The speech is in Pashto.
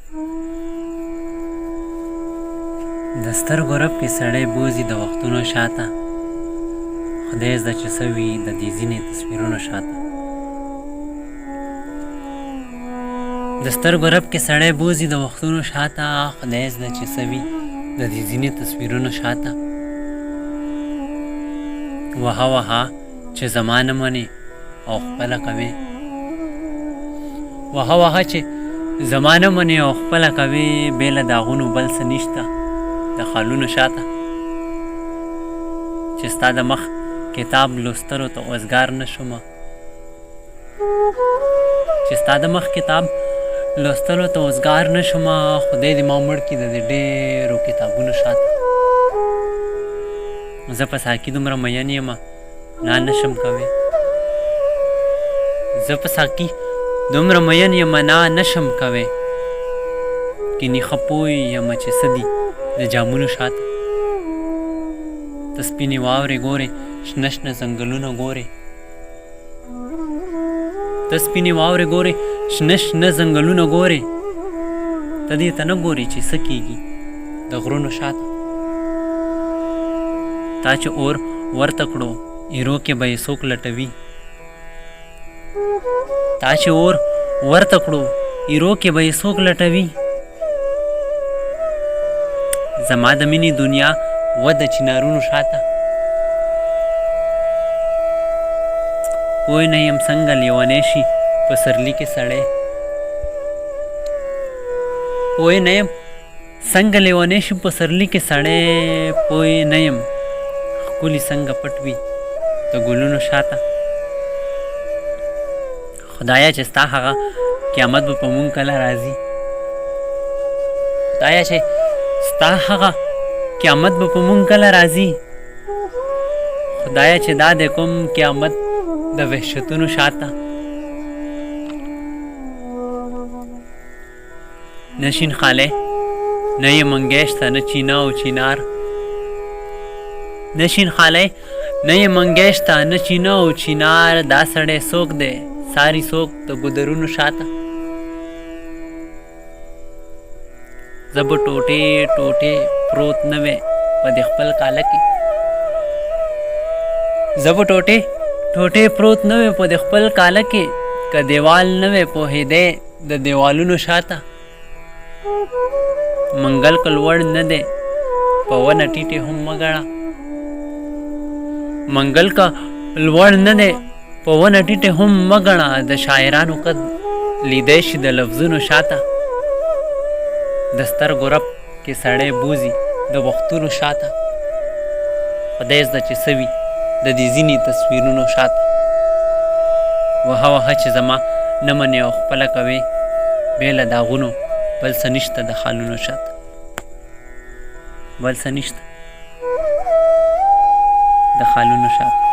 د سترګو رپ کې سړی بوځي د وختونو شاته، خدای زده چې څه وي د دې ځینې تصویرونو شاته. د سترګو رپ کې سړی بوځي د وختونو شاته، خدای زده چې څه وي د دې ځینې تصویرونو شاته. وها وها چې زما نه منې او خپله کوې، وها وها چې زما نه منې او خپله کوې، بې له داغونو بل څه نشته د خالونو شاته. چې ستا د مخ کتاب لوستلو ته وزګار نه شومه، چې ستا د مخ کتاب لوستلو ته وزګار نه شومه، خدای دې ما مړ کړي د دې ډېرو کتابونو شاته. زه په ساقي دومره مین یم نا نشم کوې، زه په ساقي دومره مین یم نا نشم کوې، کینې ښه پوه یم چې څه دي د جامونو شاته. ته سپینې واورې ګورې، شنه شنه ځنګلونه ګورې، ته سپینې واورې ګورې، شنه شنه ځنګلونه ګورې، ته دې ته نه ګورې چې څه کېږي د غرونو شاته. تا چې اور ورته کړو ایرو کې به یې څوک لټوي، تا چې اور ورته کړو ایرو کې به یې څوک لټوي. زما د مینې دنیا و د چنارونو شاته، پوه نه یم څنګه لیونی شي په سرلی کې سړی، پوه نه یم څنګه لیونی شي په سرلی کې سړی، پوه نه یم ښکلي څنګه پټ وي د ګلونو شاته. خدایه چې ستا هغه قیامت به په مونږ کله راځي، خدایه چې ستا هغه قیامت به په مونږ کله راځي، خدایه چې دا د کوم قیامت د وحشتونو شاته. نه شین خالی نه یې منګیشته، نه چینا او چینار، نه شین خالی نه یې منګیشته، نه چینا او چینار، دا سړی څوک دی ساری څوک د ګودرونو شاته. زه به ټوټې ټوټې پروت نه وې په دې خپل کاله کې، زه به ټوټې ټوټې پروت نه وې په دې خپل کاله کې، که دیوال نه وې پوهېدی د دیوالونو شاته. منګل که لوړ نه دی په ونه ټیټې هم مه ګڼه، منګل که لوړ نه دی په ونه ټیټې هم مه ګڼه، د شاعرانو قد لیدی شي د لفظونو شاته. د سترګو رپ کې سړی بوځي د وختونو شاته، خدای زده چې څه وي د دې ځینې تصویرونو شاته. وها وها چې زما نه منې او خپله کوې، بې له داغونو بل څه نشته د خالونو شاته، بل څه نشته د خالونو شاته.